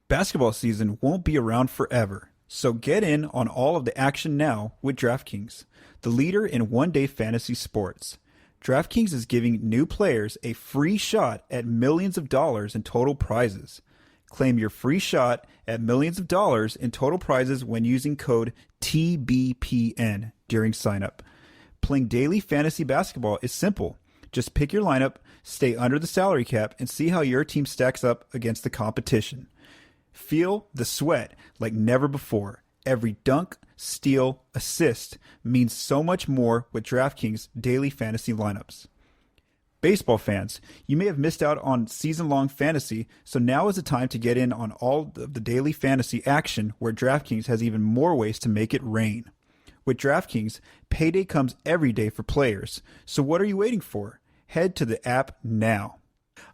Basketball season won't be around forever, so get in on all of the action now with DraftKings, the leader in one-day fantasy sports. DraftKings is giving new players a free shot at millions of dollars in total prizes. Claim your free shot at millions of dollars in total prizes when using code TBPN during signup. Playing daily fantasy basketball is simple. Just pick your lineup, stay under the salary cap, and see how your team stacks up against the competition. Feel the sweat like never before. Every dunk, steal, assist means so much more with DraftKings daily fantasy lineups. Baseball fans, you may have missed out on season-long fantasy, so now is the time to get in on all of the daily fantasy action where DraftKings has even more ways to make it rain. With DraftKings, payday comes every day for players, so what are you waiting for? Head to the app now.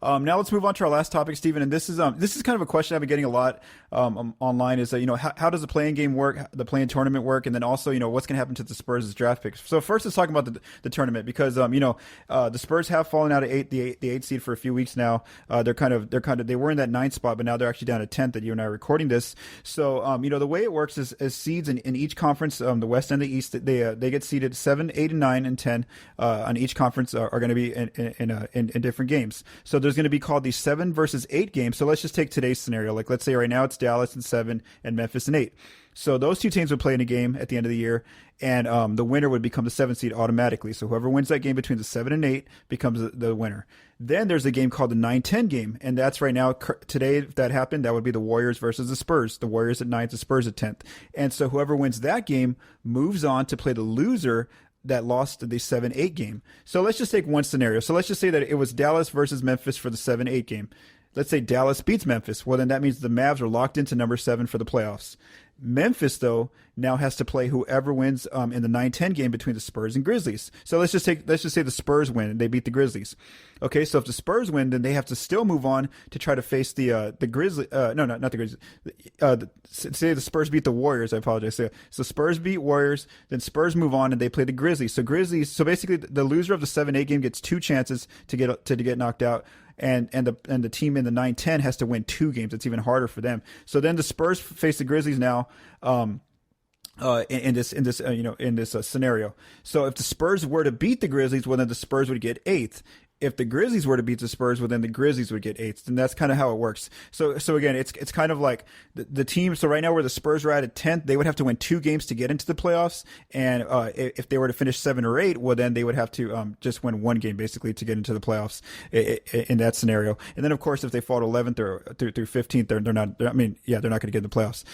Now let's move on to our last topic, Stephen. And this is kind of a question I've been getting a lot online. Is that how does the play-in game work, the play-in tournament work, and then also what's going to happen to the Spurs' draft picks. So first, let's talk about the tournament because the Spurs have fallen out of the eighth seed for a few weeks now. They were in that ninth spot, but now they're actually down to 10th. That you and I are recording this. So the way it works is as seeds in each conference, the West and the East, they get seeded 7, 8, and 9 and 10 on each conference are going to be in different games. So there's going to be called the 7 versus 8 game. So let's just take today's scenario. Like let's say right now it's Dallas and 7 and Memphis and 8. So those two teams would play in a game at the end of the year, and the winner would become the 7th seed automatically. So whoever wins that game between the 7 and 8 becomes the winner. Then there's a game called the 9-10 game, and that's right now today. If that happened, that would be the Warriors versus the Spurs. The Warriors at 9th, the Spurs at 10th. And so whoever wins that game moves on to play the loser that lost the 7-8 game. So let's just take one scenario. So let's just say that it was Dallas versus Memphis for the 7-8 game. Let's say Dallas beats Memphis. Well, then that means the Mavs are locked into number 7 for the playoffs. Memphis, though, now has to play whoever wins in the 9-10 game between the Spurs and Grizzlies. So let's just say the Spurs win and they beat the Grizzlies. Okay, so if the Spurs win, then they have to still move on to try to face the Grizzlies. No, not the Grizzlies. Say the Spurs beat the Warriors. I apologize. So Spurs beat Warriors, then Spurs move on and they play the Grizzlies. So basically the loser of the 7-8 game gets 2 chances to get knocked out. And the team in the 9-10 has to win 2 games. It's even harder for them. So then the Spurs face the Grizzlies now in this scenario. So if the Spurs were to beat the Grizzlies, well then the Spurs would get 8th. If the Grizzlies were to beat the Spurs, well, then the Grizzlies would get 8th. And that's kind of how it works. So again, it's kind of like the team. So right now where the Spurs are at 10th, they would have to win 2 games to get into the playoffs. And if they were to finish 7 or 8, well, then they would have to just win 1 game basically to get into the playoffs in that scenario. And then, of course, if they fall to 11th or through 15th, they're not going to get in the playoffs.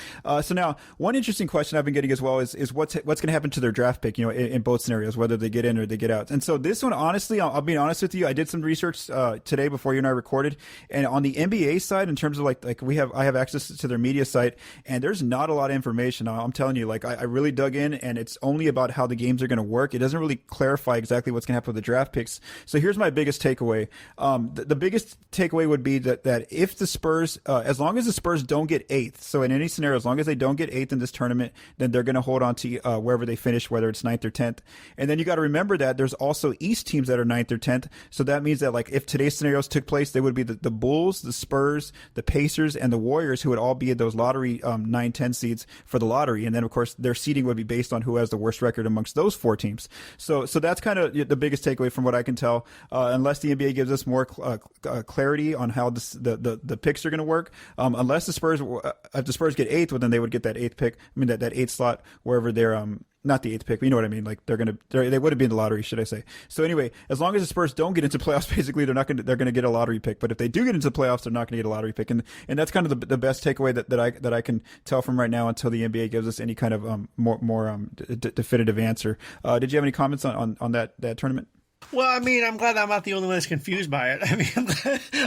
So now one interesting question I've been getting as well is what's going to happen to their draft pick, in both scenarios, whether they get in or they get out. And so this one, honestly, I'll be honest with you. I did some research today before you and I recorded, and on the NBA side, in terms of like I have access to their media site, and there's not a lot of information. I'm telling you, I really dug in, and it's only about how the games are going to work. It doesn't really clarify exactly what's going to happen with the draft picks. So here's my biggest takeaway. The biggest takeaway would be that if the Spurs, as long as the Spurs don't get 8th, so in any scenario, as long as they don't get 8th in this tournament, then they're going to hold on to wherever they finish, whether it's 9th or 10th. And then you got to remember that there's also East teams that are 9th or 10th. So that means that if today's scenarios took place, they would be the Bulls, the Spurs, the Pacers, and the Warriors, who would all be at those lottery 9-10 seeds for the lottery. And then, of course, their seeding would be based on who has the worst record amongst those 4 teams. So that's kind of the biggest takeaway from what I can tell. Unless the NBA gives us more clarity on how the picks are going to work. Unless if the Spurs get 8th, well, then they would get that 8th pick. That 8th slot wherever they're not the 8th pick, but you know what I mean. They would have been in the lottery, should I say? So anyway, as long as the Spurs don't get into playoffs, basically they're going to get a lottery pick. But if they do get into the playoffs, they're not going to get a lottery pick, and that's kind of the best takeaway that I can tell from right now until the NBA gives us any kind of more definitive answer. Did you have any comments on that tournament? Well, I'm glad I'm not the only one that's confused by it.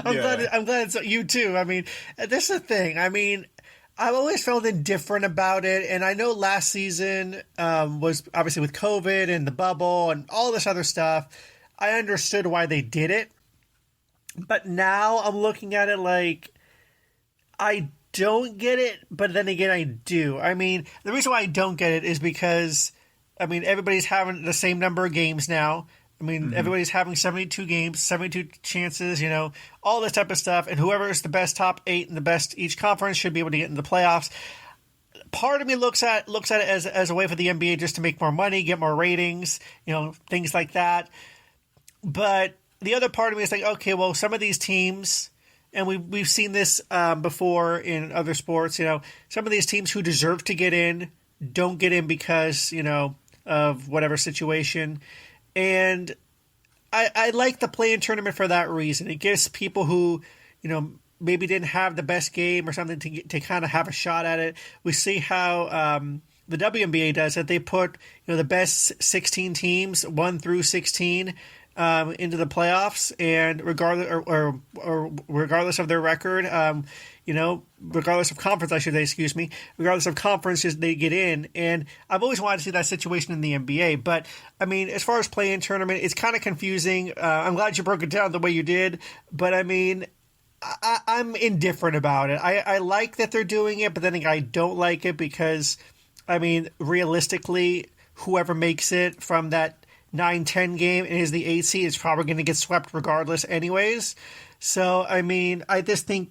I'm glad it's you too. This is the thing. I've always felt indifferent about it, and I know last season was obviously with COVID and the bubble and all this other stuff. I understood why they did it, but now I'm looking at it like I don't get it, but then again I do. The reason why I don't get it is because everybody's having the same number of games now. I mean, everybody's having 72 games, 72 chances, all this type of stuff. And whoever is the best top 8 in the best each conference should be able to get into the playoffs. Part of me looks at it as a way for the NBA just to make more money, get more ratings, things like that. But the other part of me is like, okay, well, some of these teams, and we've seen this before in other sports, some of these teams who deserve to get in don't get in because, of whatever situation. And I like the play-in tournament for that reason. It gives people who, maybe didn't have the best game or something to kind of have a shot at it. We see how the WNBA does it. They put the best 16 teams, 1 through 16, into the playoffs, and regardless of their record, regardless of conference, I should say, excuse me, regardless of conferences, they get in. And I've always wanted to see that situation in the NBA. But, I mean, as far as play-in tournament, it's kind of confusing. I'm glad you broke it down the way you did. But, I mean, I'm indifferent about it. I like that they're doing it, but then I don't like it because, I mean, realistically, whoever makes it from that 9-10 game and is the 8 seed is probably going to get swept regardless anyways. So, I mean, I just think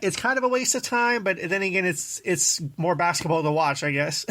it's kind of a waste of time, but then again, it's more basketball to watch, I guess.